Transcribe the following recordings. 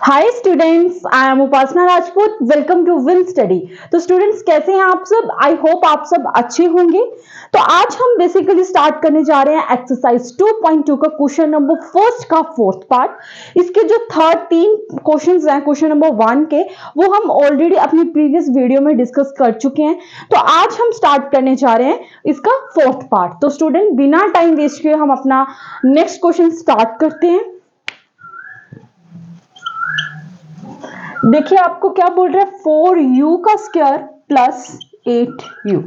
Hi students, I am Upasana Rajput. Welcome to will study. तो students कैसे हैं आप सब? आई होप आप सब अच्छे होंगे। तो आज हम बेसिकली स्टार्ट करने जा रहे हैं एक्सरसाइज 2.2 का क्वेश्चन नंबर फर्स्ट का फोर्थ पार्ट। इसके जो थर्ड तीन क्वेश्चंस हैं क्वेश्चन नंबर 1 के, वो हम ऑलरेडी अपनी प्रीवियस वीडियो में डिस्कस कर चुके हैं। तो आज हम स्टार्ट करने जा रहे हैं इसका फोर्थ पार्ट। तो स्टूडेंट बिना टाइम वेस्ट किए हम अपना नेक्स्ट क्वेश्चन स्टार्ट करते हैं। देखिए आपको क्या बोल रहा है, 4u का स्क्वायर प्लस 8u।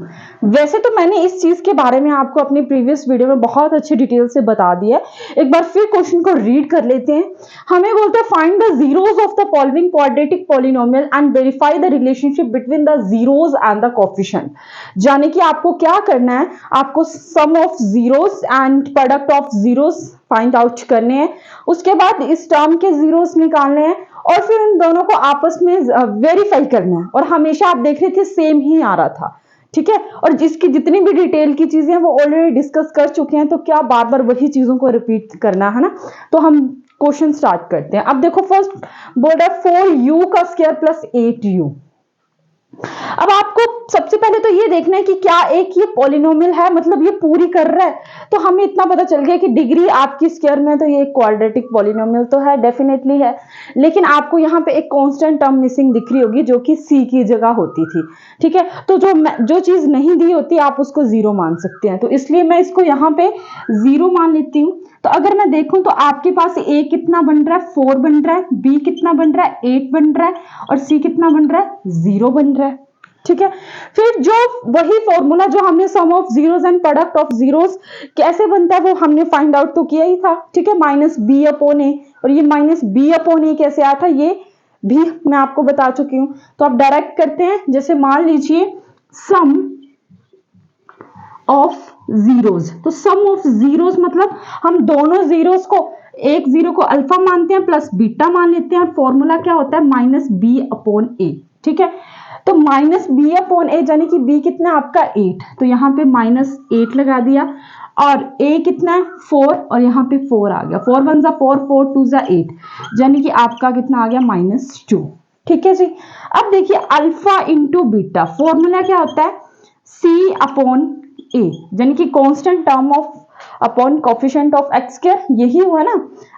वैसे तो मैंने इस चीज के बारे में आपको अपनी प्रीवियस वीडियो में बहुत अच्छी डिटेल से बता दिया है। एक बार फिर क्वेश्चन को रीड कर लेते हैं। हमें बोलते हैं find the zeros of the following quadratic polynomial and verify the relationship between the zeros and the coefficient. यानी कि आपको क्या करना है, आपको sum of zeros and product of zeros find out करने हैं। उसके बाद इस टर्म के जीरोस निकालने हैं और फिर उन दोनों को आपस में वेरीफाई करना है। और हमेशा आप देख रहे थे सेम ही आ रहा था, ठीक है। और जिसकी जितनी भी डिटेल की चीजें हैं वो ऑलरेडी डिस्कस कर चुके हैं, तो क्या बार बार वही चीजों को रिपीट करना है ना। तो हम क्वेश्चन स्टार्ट करते हैं। अब देखो फर्स्ट बोर्ड है 4u का स्क्वायर प्लस 8u। अब आपको सबसे पहले तो ये देखना है कि क्या एक ये पॉलिनोमियल है, मतलब ये पूरी कर रहा है। तो हमें इतना पता चल गया कि डिग्री आपकी स्क्वायर में, तो ये क्वाड्रेटिक पॉलिनोमियल तो है, डेफिनेटली है। लेकिन आपको यहाँ पे एक कांस्टेंट टर्म मिसिंग दिख रही होगी जो कि c की जगह होती थी, ठीक है। तो जो चीज नहीं दी होती आप उसको जीरो मान सकते हैं, तो इसलिए मैं इसको यहाँ पे जीरो मान लेती हूँ। तो अगर मैं देखूं तो आपके पास a कितना बन रहा है, 4 बन रहा है, b कितना बन रहा है, 8 बन रहा है, और c कितना बन रहा है, 0 बन रहा है, ठीक है। फिर जो वही फॉर्मूला जो हमने sum of zeros and product of zeros कैसे बनता है वो हमने फाइंड आउट तो किया ही था, ठीक है। माइनस बी अपॉन ए, और ये माइनस बी अपॉन ए कैसे आया था ये भी मैं आपको बता चुकी हूं। तो आप डायरेक्ट करते हैं। जैसे मान लीजिए सम ऑफ जीरोस, तो सम ऑफ जीरोस मतलब हम दोनों जीरोस को, एक जीरो को अल्फा मानते हैं प्लस बीटा मान लेते हैं, और फॉर्मूला क्या होता है माइनस बी अपॉन ए, ठीक है। तो माइनस बी अपॉन ए, यानी कि बी कितना है आपका 8, तो यहाँ पे माइनस 8 लगा दिया, और ए कितना है 4, और यहाँ पे 4 आ गया, 4 1 जा 4, 4 2 जा 8, यानी कि आपका कितना आ गया -2, ठीक है जी। अब देखिए अल्फा इंटू बीटा, फॉर्मूला क्या होता है सी अपॉन ए, यानी कि constant term of upon coefficient of x square, यही हुआ ना।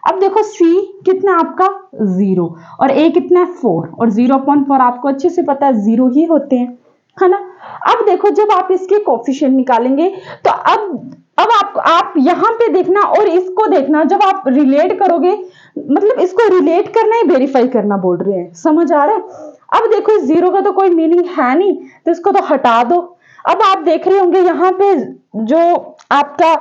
अब देखो c कितना आपका 0, और a कितना है 4, और 0/4 आपको अच्छे से पता है 0 ही होते हैं, है ना। अब देखो जब आप इसके कोफिशिएंट निकालेंगे तो अब आप यहाँ पे देखना और इसको देखना, जब आप रिलेट करोगे, मतलब इसको रिलेट करना ही वेरीफाई करना बोल रहे हैं, समझ आ रहा है। अब देखो इस 0 का तो कोई मीनिंग है नहीं, तो इसको तो हटा दो। अब आप देख रहे होंगे यहाँ पे जो आपका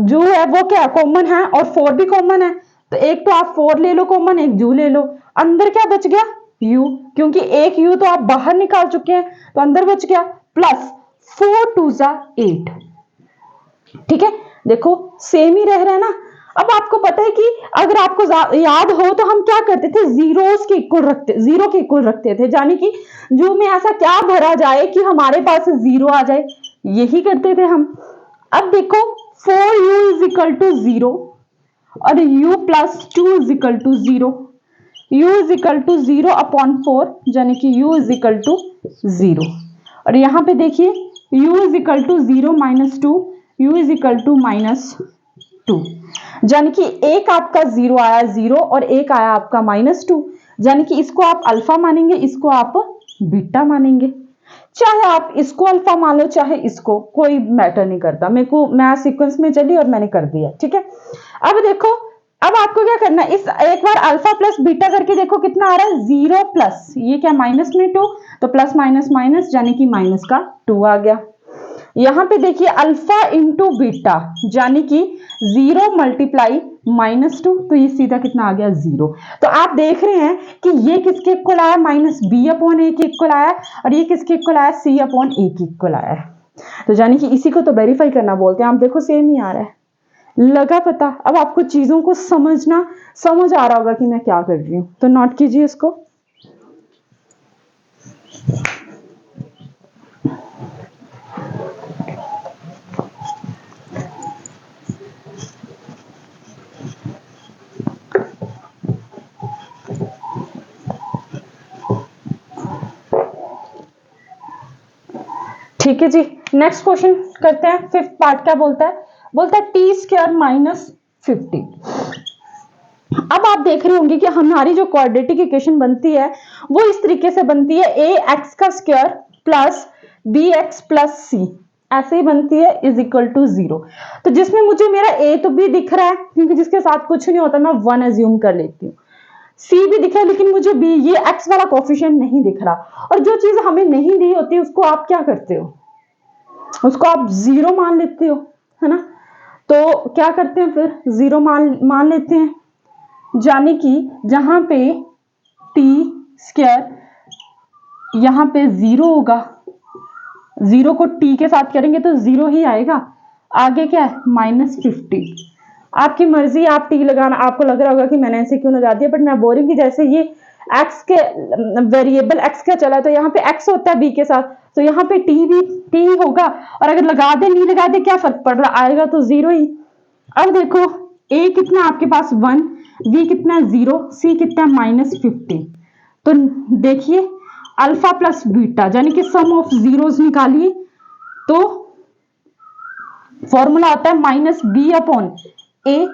जू है वो क्या कॉमन है, और 4 भी कॉमन है, तो एक तो आप 4 ले लो कॉमन, एक जू ले लो। अंदर क्या बच गया u, क्योंकि एक u तो आप बाहर निकाल चुके हैं, तो अंदर बच गया प्लस 4 2 जा 8, ठीक है। देखो सेम ही रह रहा है ना। अब आपको पता है कि अगर आपको याद हो तो हम क्या करते थे, जीरोस के इक्वल रखते, जीरो के इक्वल रखते थे, यानी कि जो में ऐसा क्या भरा जाए कि हमारे पास जीरो आ जाए, यही करते थे हम। अब देखो 4u इज इक्वल टू 0, और u plus 2 is equal to 0, u is equal to 0 upon 4, यानी कि u इज इक्वल टू 0। और यहाँ पे देखिए u is equal to 0 minus 2, u is equal to -2, यानी कि एक आपका 0 आया 0, और एक आया आपका -2, यानी कि इसको आप अल्फा मानेंगे, इसको आप बीटा मानेंगे। चाहे आप इसको अल्फा मान लो चाहे इसको, कोई मैटर नहीं करता, मेरे को मैं सीक्वेंस में चली और मैंने कर दिया, ठीक है। अब देखो अब आपको क्या करना है, इस एक बार अल्फा प्लस बीटा करके देखो कितना आ रहा है 0 प्लस ये क्या माइनस में 2, तो प्लस माइनस माइनस यानी कि माइनस का 2 आ गया। यहाँ पे देखिए अल्फा इंटू बीटा, यानी कि 0 मल्टीप्लाई -2, तो ये सीधा कितना आ गया 0। तो आप देख रहे हैं कि ये किसके इक्वल आया, माइनस बी अपॉन ए के इक्वल आया, और ये किसके इक्वल आया, सी अपॉन ए के इक्वल आया। तो यानी कि इसी को तो वेरीफाई करना बोलते हैं। आप देखो सेम ही आ रहा है, लगा पता। अब आपको चीजों को समझ आ रहा होगा कि मैं क्या कर रही हूँ, तो नोट कीजिए इसको। ठीक है जी, नेक्स्ट क्वेश्चन करते हैं। फिफ्थ पार्ट क्या बोलता है, बोलता है टी स्क्वायर माइनस 50। अब आप देख रहे होंगे कि हमारी जो क्वाड्रेटिक इक्वेशन बनती है वो इस तरीके से बनती है, ए एक्स का square plus b x plus c, ऐसे ही बनती है, इज इक्वल टू 0। तो जिसमें मुझे मेरा ए तो भी दिख रहा है क्योंकि जिसके साथ कुछ नहीं होता मैं 1 एज्यूम कर लेती हूँ, सी भी दिख रहा है, लेकिन मुझे बी ये एक्स वाला कोफिशिएंट नहीं दिख रहा। और जो चीज हमें नहीं दी होती उसको आप क्या करते हो, उसको आप 0 मान लेते हो, है ना। तो क्या करते हैं फिर, 0 मान लेते हैं, यानी कि जहां पे टी स्क्वायर यहां पे 0 होगा, 0 को टी के साथ करेंगे तो 0 ही आएगा। आगे क्या है, -50। आपकी मर्जी, आप टी लगाना, आपको लग रहा होगा कि मैंने ऐसे क्यों लगा दिया, बट मैं बोल रही हूँ कि जैसे ये एक्स के वेरिएबल एक्स का चला तो यहाँ पे एक्स होता है बी के साथ, तो यहाँ पे टी भी टी होगा, और अगर लगा दे नहीं लगा दे क्या फर्क पड़ रहा, आएगा तो 0 ही। अब देखो ए कितना आपके पास 1, बी कितना है 0, सी कितना है -50। तो देखिए अल्फा प्लस बीटा यानी कि सम ऑफ जीरोस निकालिए, तो फॉर्मूला आता है -b अपॉन ए,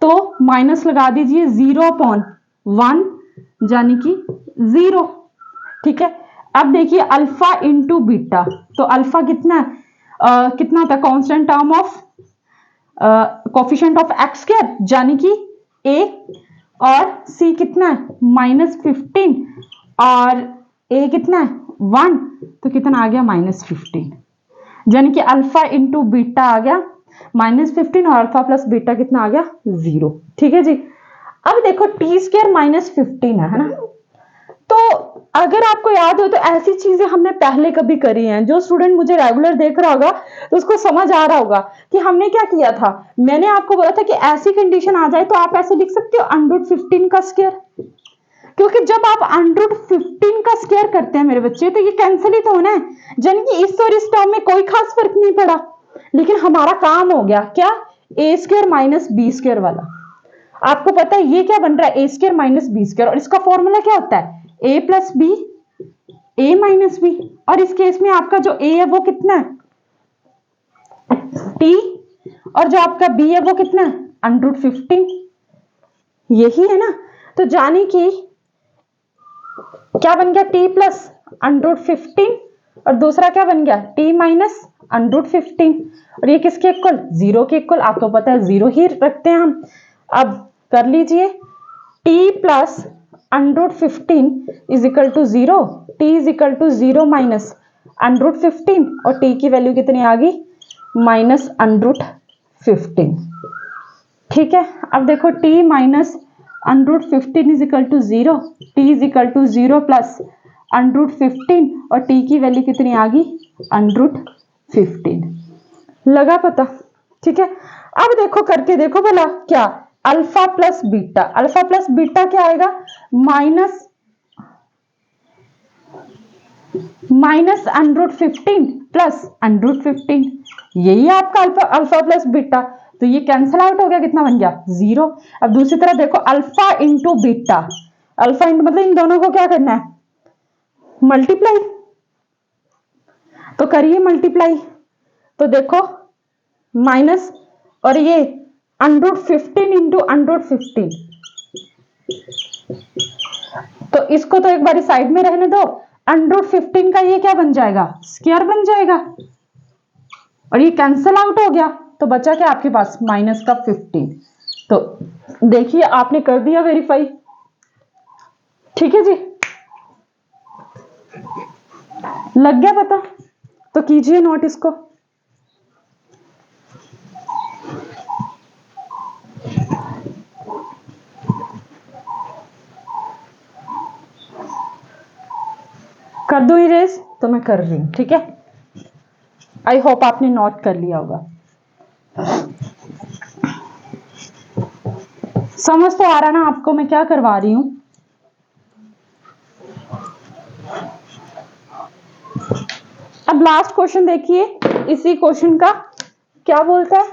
तो माइनस लगा दीजिए 0/1 यानी कि 0। ठीक है, अब देखिए अल्फा इंटू बीटा, तो अल्फा कितना है, कितना होता है constant term of coefficient of x square यानी कि ए, और सी कितना है -15, और ए कितना है 1, तो कितना आ गया -15, यानी कि अल्फा इंटू बीटा आ गया -15 और अल्फा प्लस बीटा कितना आ गया 0। ठीक है जी, अब देखो टी स्क्वायर -15 है ना। तो अगर आपको याद हो तो ऐसी चीजें हमने पहले कभी करी हैं, जो स्टूडेंट मुझे रेगुलर देख रहा होगा तो उसको समझ आ रहा होगा कि हमने क्या किया था। मैंने आपको बोला था कि ऐसी कंडीशन आ जाए तो आप ऐसे लिख सकते हो √15 का स्क्वायर, क्योंकि जब आप √15 का स्क्वायर करते हैं मेरे बच्चे तो ये कैंसिल ही तो होना है, यानी कि इस और इस टर्म में कोई खास फर्क नहीं पड़ा, लेकिन हमारा काम हो गया क्या, ए स्क्वायर माइनस बी स्क्वायर वाला। आपको पता है ये क्या बन रहा है, ए स्क्वायर माइनस बी स्क्वायर, और इसका फॉर्मूला क्या होता है, ए प्लस बी, ए माइनस बी, और इस केस में आपका जो ए है वो कितना है टी, और जो आपका बी है वो कितना है √15, यही है ना। तो जाने की क्या बन गया, टी प्लस √15, और दूसरा क्या बन गया टी माइनस √15, और ये किसके इक्वल, 0 के इक्वल। आपको पता है 0 ही रखते हैं हम। अब कर लीजिए T plus √15 is equal to 0, T is equal to 0 minus √15, और टी की वैल्यू कितनी आ गई -√15। ठीक है, अब देखो T minus √15 is equal to 0, T is equal to 0 plus √15, और टी की वैल्यू कितनी आ गई √15। लगा पता, ठीक है। अब देखो करके देखो भला क्या, alpha plus beta, alpha plus beta क्या आएगा -√15 प्लस √15, यही आपका अल्फा प्लस बीटा। तो ये कैंसल आउट हो गया, कितना बन गया 0। अब दूसरी तरफ देखो alpha into beta, alpha into मतलब इन दोनों को क्या करना है मल्टीप्लाई, तो करिए मल्टीप्लाई, तो देखो माइनस, और ये √15 इंटू √15, तो इसको तो एक बार साइड में रहने दो, √15 का ये क्या बन जाएगा स्क्वायर बन जाएगा, और ये कैंसल आउट हो गया, तो बचा क्या आपके पास -15। तो देखिए आपने कर दिया वेरीफाई। ठीक है जी, लग गया पता, तो कीजिए नोट इसको। कर दो इरेज, तो मैं कर रही हूं, ठीक है। आई होप आपने नोट कर लिया होगा। समझ तो आ रहा ना आपको मैं क्या करवा रही हूं। अब लास्ट क्वेश्चन देखिए, इसी क्वेश्चन का क्या बोलता है,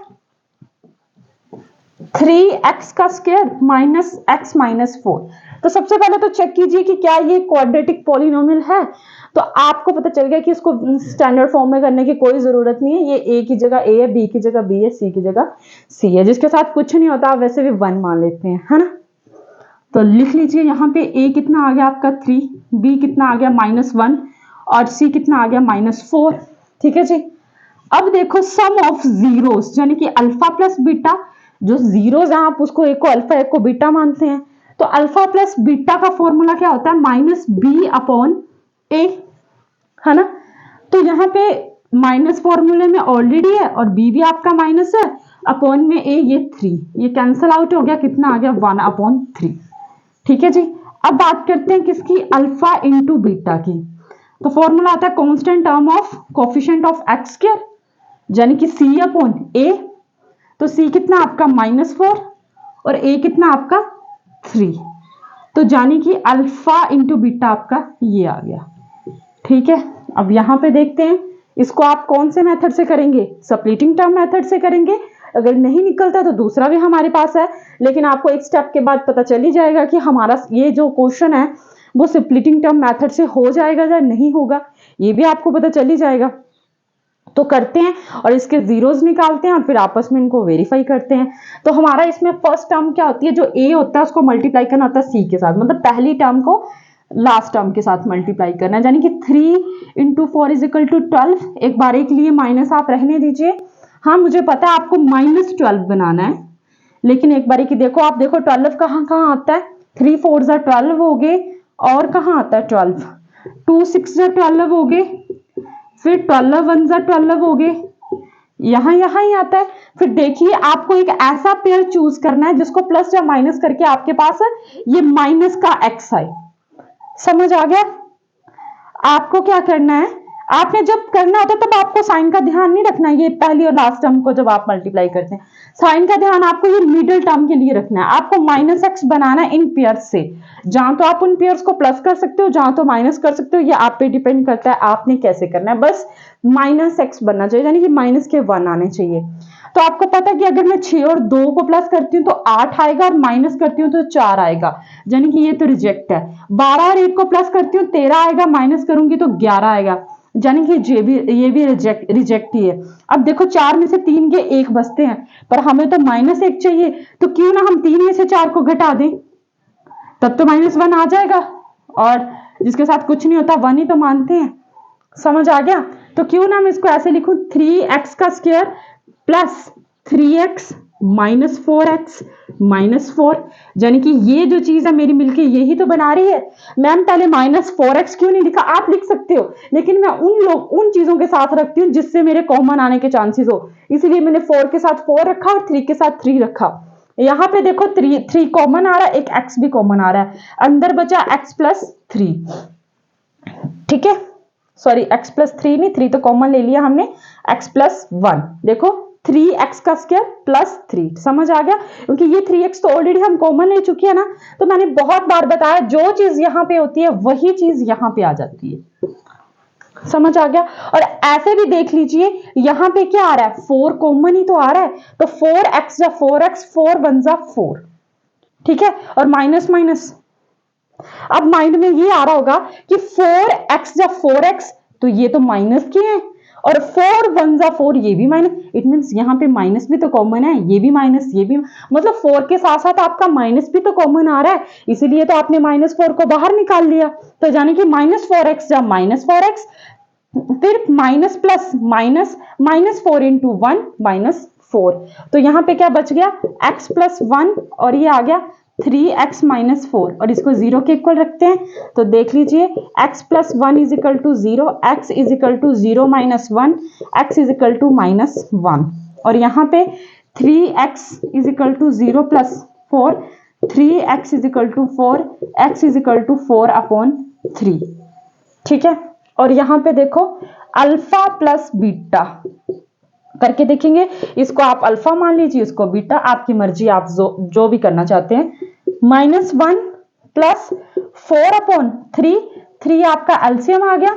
3x का स्क्वायर -x - 4। तो सबसे पहले तो चेक कीजिए कि क्या ये क्वाड्रेटिक पॉलिनोमियल है। तो आपको पता चल गया कि इसको स्टैंडर्ड फॉर्म में करने की कोई जरूरत नहीं है। ये ए की जगह ए है, बी की जगह बी है, सी की जगह सी है, जिसके साथ कुछ नहीं होता आप वैसे भी 1 मान लेते हैं, है ना। तो लिख लीजिए यहाँ पे ए कितना आ गया आपका 3, बी कितना आ गया -1 और सी कितना आ गया -4। ठीक है जी। अब देखो सम ऑफ जीरोस यानी कि अल्फा प्लस बीटा, जो जीरोस है आप उसको एक को अल्फा एक को बीटा मानते हैं, तो अल्फा प्लस बीटा का फॉर्मूला क्या होता है -b/a, है ना। तो यहाँ पे माइनस फॉर्मूले में ऑलरेडी है और b भी आपका माइनस है, अपॉन में a ये 3, ये कैंसल आउट हो गया, कितना आ गया 1/3। ठीक है जी। अब बात करते हैं किसकी, अल्फा इंटू बीटा की। तो फॉर्मूला आता है constant term of coefficient of x square यानी कि c/a। तो c कितना आपका -4 और a कितना आपका 3, तो यानी कि अल्फा इंटू बीटा आपका ये आ गया। ठीक है। अब यहां पे देखते हैं इसको आप कौन से मेथड से करेंगे, स्प्लिटिंग टर्म मेथड से करेंगे। अगर नहीं निकलता तो दूसरा भी हमारे पास है, लेकिन आपको एक स्टेप के बाद पता चल ही जाएगा कि हमारा ये जो क्वेश्चन है वो स्प्लिटिंग टर्म मेथड से हो जाएगा या नहीं होगा, ये भी आपको पता चल ही जाएगा। तो करते हैं और इसके जीरोस निकालते हैं और फिर आपस में इनको वेरीफाई करते हैं। तो हमारा इसमें फर्स्ट टर्म क्या होती है, जो ए होता है उसको मल्टीप्लाई करना होता है सी के साथ, मतलब पहली टर्म को लास्ट टर्म के साथ मल्टीप्लाई करना है, यानी कि 3 × 4 = 12। एक बार के लिए माइनस आप रहने दीजिए। हाँ मुझे पता है आपको -12 बनाना है, लेकिन एक बार की देखो, आप देखो 12 कहाँ कहाँ आता है, 3 4 12 हो गए, और कहाँ आता है 12, 2 6 12 हो गए, फिर 12 1 12 हो गए, यहाँ ही आता है। फिर देखिए आपको एक ऐसा पेयर चूज करना है जिसको प्लस या माइनस करके आपके पास ये माइनस का एक्स आए। समझ आ गया। आपको क्या करना है, आपने जब करना होता है तब आपको साइन का ध्यान नहीं रखना है, ये पहली और लास्ट टर्म को जब आप मल्टीप्लाई करते हैं साइन का ध्यान आपको ये मिडिल टर्म के लिए रखना है। आपको -x बनाना है इन पेयर्स से, जहां तो आप उन पेयर्स को प्लस कर सकते हो, जहां तो माइनस कर सकते हो, ये आप पे डिपेंड करता है आपने कैसे करना है। बस -x बनना चाहिए, यानी कि माइनस के 1 आने चाहिए। तो आपको पता है कि अगर मैं 6 और 2 को प्लस करती हूँ तो 8 आएगा, और माइनस करती हूँ तो 4 आएगा, यानी कि ये तो रिजेक्ट है। 12 और 1 को प्लस करती हूँ 13 आएगा, माइनस करूंगी तो 11 आएगा, यानी कि ये भी रिजेक्ट ही है। अब देखो 4 में से 3 के 1 बचते हैं, पर हमें तो -1 चाहिए, तो क्यों ना हम 3 में से 4 को घटा दें, तब तो -1 आ जाएगा, और जिसके साथ कुछ नहीं होता 1 ही तो मानते हैं। समझ आ गया। तो क्यों ना मैं इसको ऐसे लिखूं, 3x का स्क्वायर प्लस 3x - 4x -4, यानी कि ये जो चीज है मेरी मिलके यही तो बना रही है। मैम पहले -4x क्यों नहीं लिखा, आप लिख सकते हो, लेकिन मैं उन चीजों के साथ रखती हूँ जिससे मेरे कॉमन आने के चांसेस हो, इसलिए मैंने 4 के साथ 4 रखा और 3 के साथ 3 रखा। यहाँ पे देखो 3 कॉमन आ रहा है, एक x भी कॉमन आ रहा है, अंदर बचा x + 3। ठीक है, सॉरी x + 3 नहीं, 3 तो कॉमन ले लिया हमने, x + 1 देखो 3x का स्क्वायर प्लस 3। समझ आ गया, क्योंकि ये 3x तो ऑलरेडी हम कॉमन ले चुके हैं ना। तो मैंने बहुत बार बताया जो चीज यहाँ पे होती है वही चीज यहाँ पे आ जाती है। समझ आ गया। और ऐसे भी देख लीजिए यहाँ पे क्या आ रहा है, 4 कॉमन ही तो आ रहा है, तो 4x या 4x 4 1 4। ठीक है, और माइनस माइनस, अब माइंड में ये आ रहा होगा कि 4x या 4x तो ये तो माइनस के हैं, और 4 1 4 ये भी माइनस, इट मींस यहाँ पे माइनस भी तो कॉमन है, ये भी माइनस, ये भी, मतलब 4 के साथ साथ आपका माइनस भी तो कॉमन आ रहा है, इसीलिए तो आपने -4 को बाहर निकाल लिया। तो यानी कि -4x या -4x, फिर माइनस प्लस माइनस, -4 × 1 -4, तो यहाँ पे क्या बच गया, x + 1, और ये आ गया 3x - 4, और इसको 0 के इक्वल रखते हैं। तो देख लीजिए x + 1 = 0, x = 0 - 1, x = -1, और यहाँ पे 3x = 0 + 4, 3x = 4, x = 4/3। ठीक है, और यहाँ पे देखो अल्फा प्लस बीटा करके देखेंगे, इसको आप अल्फा मान लीजिए, इसको बीटा, आपकी मर्जी, आप जो भी करना चाहते हैं। -1 + 4/3, 3 आपका एलसीएम आ गया,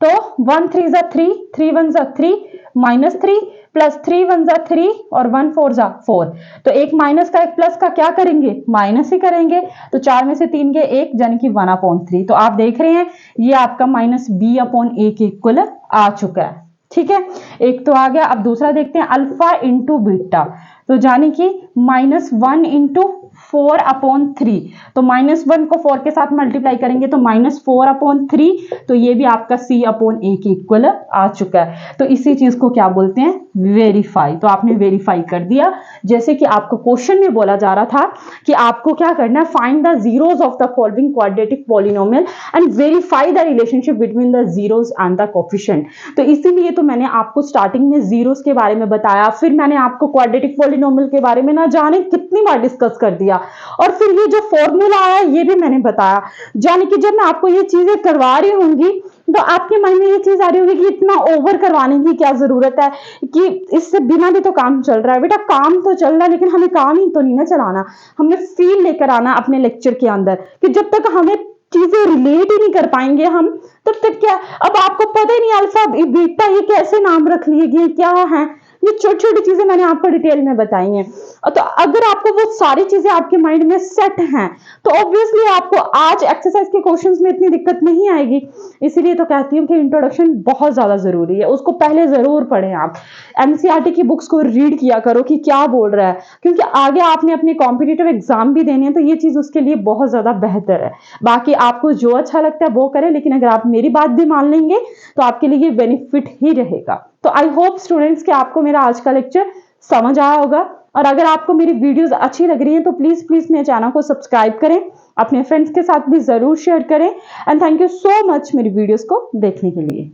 तो 1 3 3, 3 1 3, -3 प्लस 3 1 जा 3 और 1 4 जा 4। तो एक माइनस का एक प्लस का क्या करेंगे, माइनस ही करेंगे। तो 4 में से 3 गए 1 यानी कि 1/3। तो आप देख रहे हैं ये आपका माइनस b/a के इक्वल आ चुका है। ठीक है, एक तो आ गया। अब दूसरा देखते हैं अल्फा इंटू बीटा, तो जाने कि -1 इंटू 4/3। तो -1 को 4 के साथ मल्टीप्लाई करेंगे तो -4/3। तो ये भी आपका c/a के इक्वल आ चुका है। तो इसी चीज को क्या बोलते हैं, वेरीफाई। तो आपने वेरीफाई कर दिया। जैसे कि आपको क्वेश्चन में बोला जा रहा था कि आपको क्या करना है, find the zeros of the following quadratic polynomial and verify the relationship between the zeros and the coefficient. तो इसीलिए तो मैंने आपको स्टार्टिंग में जीरोस के बारे में बताया, फिर मैंने आपको क्वाड्रेटिक पॉलिनोमियल के बारे में ना जाने कितनी बार डिस्कस कर दिया, और फिर ये जो फॉर्मूला आया ये भी मैंने बताया। यानी कि जब मैं आपको ये चीजें करवा रही होंगी तो आपके मन में ये चीज आ रही होगी कि इतना ओवर करवाने की क्या जरूरत है, कि इससे बिना भी तो काम चल रहा है। बेटा काम तो चल रहा है, लेकिन हमें काम ही तो नहीं ना चलाना, हमें फील लेकर आना अपने लेक्चर के अंदर, कि जब तक हमें चीजें रिलेट ही नहीं कर पाएंगे हम, तब तक क्या। अब आपको पता ही नहीं अल्फा बीटा ये कैसे नाम रख लिए गए, क्या है, ये छोटी छोटी चीजें मैंने आपको डिटेल में बताई हैं। तो अगर आपको वो सारी चीजें आपके माइंड में सेट हैं तो ऑब्वियसली आपको आज एक्सरसाइज के क्वेश्चंस में इतनी दिक्कत नहीं आएगी। इसीलिए तो कहती हूँ कि इंट्रोडक्शन बहुत ज्यादा जरूरी है, उसको पहले जरूर पढ़ें आप। एनसीईआरटी की बुक्स को रीड किया करो कि क्या बोल रहा है, क्योंकि आगे आपने अपने कॉम्पिटिटिव एग्जाम भी देने हैं, तो ये चीज उसके लिए बहुत ज्यादा बेहतर है। बाकी आपको जो अच्छा लगता है वो करें, लेकिन अगर आप मेरी बात भी मान लेंगे तो आपके लिए ये बेनिफिट ही रहेगा। तो आई होप स्टूडेंट्स कि आपको मेरा आज का लेक्चर समझ आया होगा, और अगर आपको मेरी वीडियोस अच्छी लग रही हैं तो प्लीज प्लीज मेरे चैनल को सब्सक्राइब करें, अपने फ्रेंड्स के साथ भी जरूर शेयर करें। And thank you so much मेरी वीडियोस को देखने के लिए।